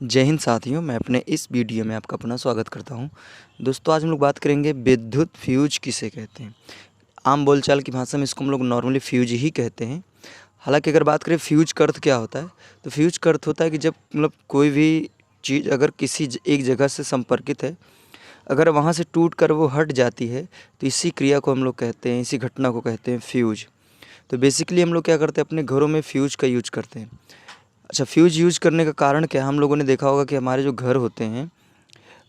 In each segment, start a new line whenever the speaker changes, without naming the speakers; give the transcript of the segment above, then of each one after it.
जय हिंद साथियों, मैं अपने इस वीडियो में आपका पुनः स्वागत करता हूं। दोस्तों, आज हम लोग बात करेंगे विद्युत फ्यूज किसे कहते हैं। आम बोलचाल की भाषा में इसको हम लोग नॉर्मली फ्यूज ही कहते हैं। हालांकि अगर बात करें फ्यूज का अर्थ क्या होता है, तो फ्यूज का अर्थ होता है कि जब कोई भी चीज़ अगर एक जगह से संपर्कित है, अगर वहाँ से टूट कर वो हट जाती है, तो इसी क्रिया को हम लोग कहते हैं, इसी घटना को कहते हैं फ्यूज। तो बेसिकली हम लोग क्या करते हैं, अपने घरों में फ्यूज का यूज करते हैं। अच्छा, फ्यूज यूज करने का कारण क्या है? हम लोगों ने देखा होगा कि हमारे जो घर होते हैं,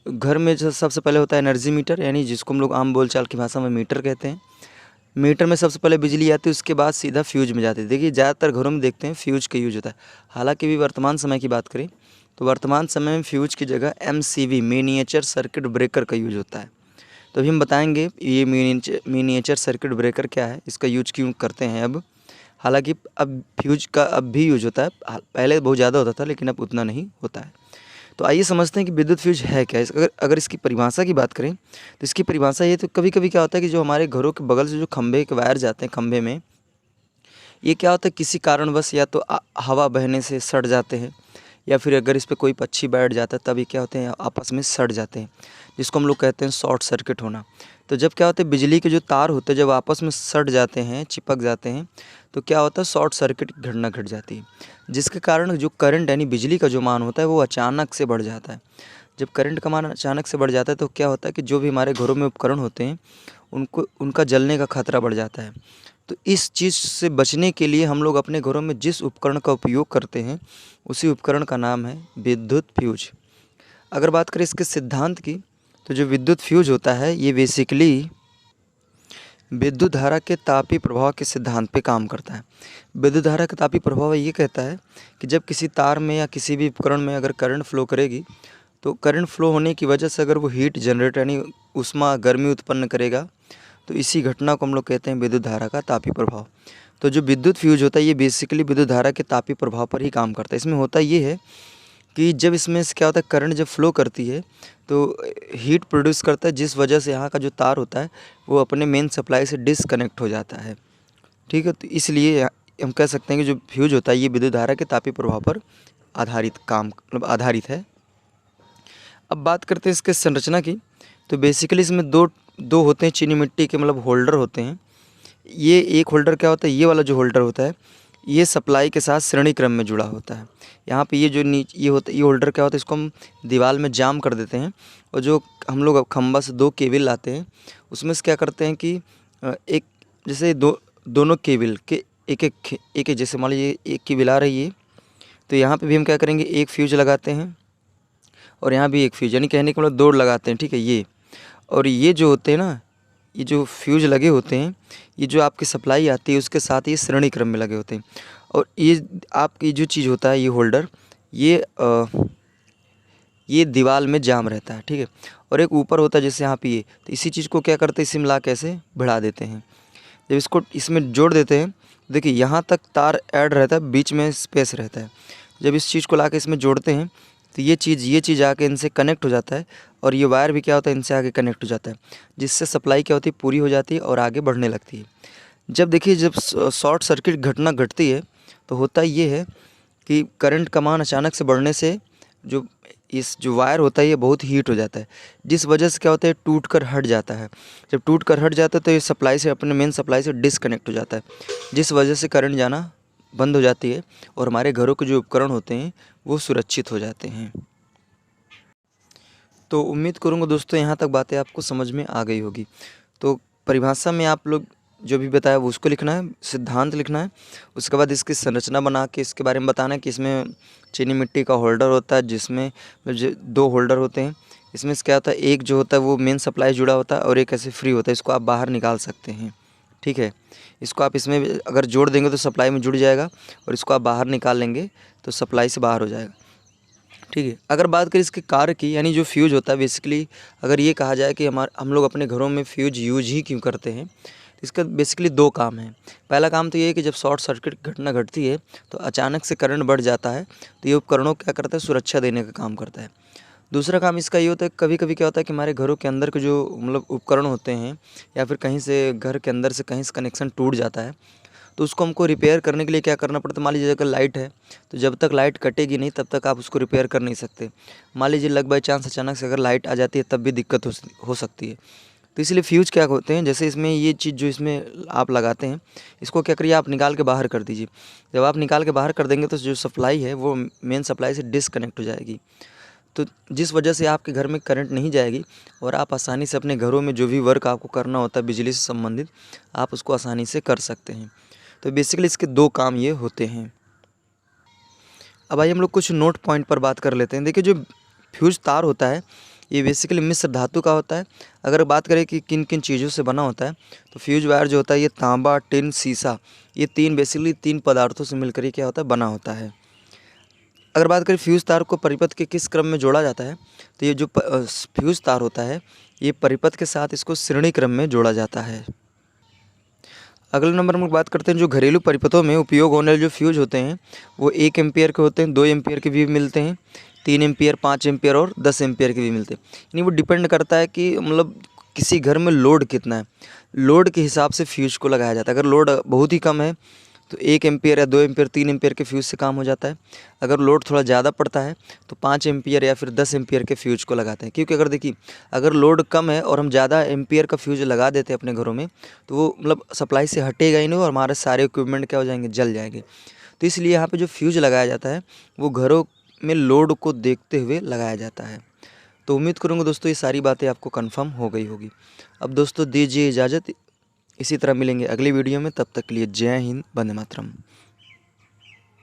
घर में जो सबसे पहले होता है एनर्जी मीटर, यानी जिसको हम लोग आम बोलचाल की भाषा में मीटर कहते हैं। मीटर में सबसे पहले बिजली आती है, उसके बाद सीधा फ्यूज में जाती है। देखिए, ज़्यादातर घरों में देखते हैं फ्यूज का यूज होता है। हालांकि भी वर्तमान समय की बात करें तो वर्तमान समय में फ्यूज की जगह MCB मिनिएचर सर्किट ब्रेकर का यूज होता है। तो अभी हम बताएंगे ये मिनिएचर सर्किट ब्रेकर क्या है, इसका यूज क्यों करते हैं अब। हालांकि अब फ्यूज का अब भी यूज होता है, पहले बहुत ज़्यादा होता था लेकिन अब उतना नहीं होता है। तो आइए समझते हैं कि विद्युत फ्यूज है क्या। अगर इसकी परिभाषा की बात करें तो इसकी परिभाषा ये, तो कभी कभी क्या होता है कि जो हमारे घरों के बगल से जो खंभे के वायर जाते हैं खंभे में, ये क्या होता है किसी कारणवश या तो हवा बहने से सड़ जाते हैं, या फिर अगर इस पे कोई पक्षी बैठ जाता है तब ये क्या होते हैं आपस में सड़ जाते हैं, जिसको हम लोग कहते हैं शॉर्ट सर्किट होना। तो जब क्या होता है बिजली के जो तार होते हैं जब आपस में सड़ जाते हैं, चिपक जाते हैं, तो क्या होता है शॉर्ट सर्किट घटना घट जाती है, जिसके कारण जो करंट यानी बिजली का जो मान होता है वो अचानक से बढ़ जाता है। जब करंट का मान अचानक से बढ़ जाता है तो क्या होता है कि जो भी हमारे घरों में उपकरण होते हैं उनका जलने का खतरा बढ़ जाता है। तो इस चीज़ से बचने के लिए हम लोग अपने घरों में जिस उपकरण का उपयोग करते हैं उसी उपकरण का नाम है विद्युत फ्यूज। अगर बात करें इसके सिद्धांत की, तो जो विद्युत फ्यूज होता है ये बेसिकली विद्युत धारा के तापीय प्रभाव के सिद्धांत पे काम करता है। विद्युत धारा का तापीय प्रभाव ये कहता है कि जब किसी तार में या किसी भी उपकरण में अगर करंट फ्लो करेगी, तो करंट फ्लो होने की वजह से अगर वो हीट जनरेट यानी उष्मा गर्मी उत्पन्न करेगा, तो इसी घटना को हम लोग कहते हैं विद्युत धारा का तापीय प्रभाव। तो जो विद्युत फ्यूज होता है ये बेसिकली विद्युत धारा के तापीय प्रभाव पर ही काम करता है। इसमें होता ये है कि जब इसमें से क्या होता है करंट जब फ्लो करती है तो हीट प्रोड्यूस करता है, जिस वजह से यहाँ का जो तार होता है वो अपने मेन सप्लाई से डिसकनेक्ट हो जाता है। ठीक है, तो इसलिए हम कह सकते हैं कि जो फ्यूज होता है ये विद्युत धारा के तापीय प्रभाव पर आधारित है। अब बात करते हैं इसके संरचना की। तो बेसिकली इसमें दो दो होते हैं चीनी मिट्टी के होल्डर होते हैं। ये एक होल्डर क्या होता है, ये वाला जो होल्डर होता है ये सप्लाई के साथ श्रेणी क्रम में जुड़ा होता है। यहाँ पे ये जो ये होल्डर क्या होता है, इसको हम दीवार में जाम कर देते हैं, और जो हम लोग अब खंबा से 2 केबल लाते हैं उसमें से क्या करते हैं कि एक जैसे दोनों केबल के एक जैसे मान लीजिए एक केबल आ रही है, तो यहाँ पे भी हम क्या करेंगे एक फ्यूज लगाते हैं और यहाँ भी एक फ्यूज, यानी कहने का मतलब 2 लगाते हैं। ठीक है, ये और ये जो होते हैं ना, ये जो फ्यूज लगे होते हैं, ये जो आपकी सप्लाई आती है उसके साथ ये श्रेणी क्रम में लगे होते हैं। और ये आपकी जो चीज़ होता है ये होल्डर, ये दीवार में जाम रहता है। ठीक है, और एक ऊपर होता है जैसे यहाँ पे ये, तो इसी चीज़ को क्या करते हैं इसी मिला कैसे बढ़ा देते हैं। जब इसको इसमें जोड़ देते हैं, देखिए यहाँ तक तार ऐड रहता है, बीच में स्पेस रहता है। जब इस चीज़ को ला के इसमें जोड़ते हैं तो ये चीज़ आके इनसे कनेक्ट हो जाता है, और ये वायर भी क्या होता है इनसे आगे कनेक्ट हो जाता है, जिससे सप्लाई क्या होती है पूरी हो जाती है और आगे बढ़ने लगती है। जब देखिए जब शॉर्ट सर्किट घटना घटती है तो होता ये है कि करंट का मान अचानक से बढ़ने से जो वायर होता है ये बहुत हीट हो जाता है, जिस वजह से क्या होता है टूट कर हट जाता है। जब टूट कर हट जाता है तो ये सप्लाई से अपने मेन सप्लाई से डिसकनेक्ट हो जाता है, जिस वजह से करंट जाना बंद हो जाती है और हमारे घरों के जो उपकरण होते हैं वो सुरक्षित हो जाते हैं। तो उम्मीद करूँगा दोस्तों यहाँ तक बातें आपको समझ में आ गई होगी। तो परिभाषा में आप लोग जो भी बताया वो उसको लिखना है, सिद्धांत लिखना है, उसके बाद इसकी संरचना बना के इसके बारे में बताना है कि इसमें चीनी मिट्टी का होल्डर होता है, जिसमें जो 2 होल्डर होते हैं। इसमें से क्या होता है एक जो होता है वो मेन सप्लाई जुड़ा होता है और एक ऐसे फ्री होता है, इसको आप बाहर निकाल सकते हैं। ठीक है, इसको आप इसमें अगर जोड़ देंगे तो सप्लाई में जुड़ जाएगा, और इसको आप बाहर निकाल लेंगे तो सप्लाई से बाहर हो जाएगा। ठीक है, अगर बात करें इसके कार्य की, यानी जो फ्यूज होता है बेसिकली अगर ये कहा जाए कि हम लोग अपने घरों में फ्यूज यूज ही क्यों करते हैं, तो इसका बेसिकली 2 काम हैं। पहला काम तो ये है कि जब शॉर्ट सर्किट घटना घटती है तो अचानक से करंट बढ़ जाता है, तो ये उपकरणों क्या करता है सुरक्षा देने का काम करता है। दूसरा काम इसका ये होता है कभी कभी क्या होता है कि हमारे घरों के अंदर के जो उपकरण होते हैं, या फिर कहीं से घर के अंदर से कहीं से कनेक्शन टूट जाता है, तो उसको हमको रिपेयर करने के लिए क्या करना पड़ता है, मान लीजिए अगर लाइट है तो जब तक लाइट कटेगी नहीं तब तक आप उसको रिपेयर कर नहीं सकते। मान लीजिए लग बाई चांस अचानक से अगर लाइट आ जाती है तब भी दिक्कत हो सकती है। तो इसलिए फ्यूज़ क्या होते हैं, जैसे इसमें ये चीज़ जो इसमें आप लगाते हैं, इसको क्या करिए आप निकाल के बाहर कर दीजिए। जब आप निकाल के बाहर कर देंगे तो जो सप्लाई है वो मेन सप्लाई से डिसकनेक्ट हो जाएगी, तो जिस वजह से आपके घर में करंट नहीं जाएगी और आप आसानी से अपने घरों में जो भी वर्क आपको करना होता है बिजली से संबंधित, आप उसको आसानी से कर सकते हैं। तो बेसिकली इसके 2 काम ये होते हैं। अब आइए हम लोग कुछ नोट पॉइंट पर बात कर लेते हैं। देखिए जो फ्यूज़ तार होता है ये बेसिकली मिश्र धातु का होता है। अगर बात करें कि किन किन चीज़ों से बना होता है तो फ्यूज़ वायर जो होता है ये तांबा, टिन, शीशा, ये बेसिकली 3 पदार्थों से मिलकर ये क्या होता है, बना होता है। अगर बात करें फ्यूज़ तार को परिपथ के किस क्रम में जोड़ा जाता है, तो ये जो फ्यूज़ तार होता है ये परिपथ के साथ इसको श्रेणी क्रम में जोड़ा जाता है। अगले नंबर में बात करते हैं जो घरेलू परिपथों में उपयोग होने वाले जो फ्यूज़ होते हैं वो 1 एम्पियर के होते हैं, 2 एम्पियर के भी मिलते हैं, 3 एम्पियर, 5 एम्पियर और 10 एम्पियर के भी मिलते हैं। यानी वो डिपेंड करता है कि मतलब किसी घर में लोड कितना है, लोड के हिसाब से फ्यूज़ को लगाया जाता है। अगर लोड बहुत ही कम है तो 1 एम्पियर या 2 एम्पियर, 3 एम्पियर के फ्यूज़ से काम हो जाता है। अगर लोड थोड़ा ज़्यादा पड़ता है तो 5 एम्पियर या फिर 10 एम्पियर के फ्यूज़ को लगाते हैं। क्योंकि अगर देखिए अगर लोड कम है और हम ज़्यादा एम्पियर का फ्यूज़ लगा देते हैं अपने घरों में तो वो मतलब सप्लाई से हटेगा ही नहीं और हमारे सारे इक्विपमेंट क्या हो जाएंगे, जल जाएंगे। तो इसलिए यहाँ पे जो फ्यूज़ लगाया जाता है वो घरों में लोड को देखते हुए लगाया जाता है। तो उम्मीद करूँगा दोस्तों ये सारी बातें आपको कन्फर्म हो गई होगी। अब दोस्तों दीजिए इजाज़त, इसी तरह मिलेंगे अगली वीडियो में, तब तक के लिए जय हिंद, वंदे मातरम।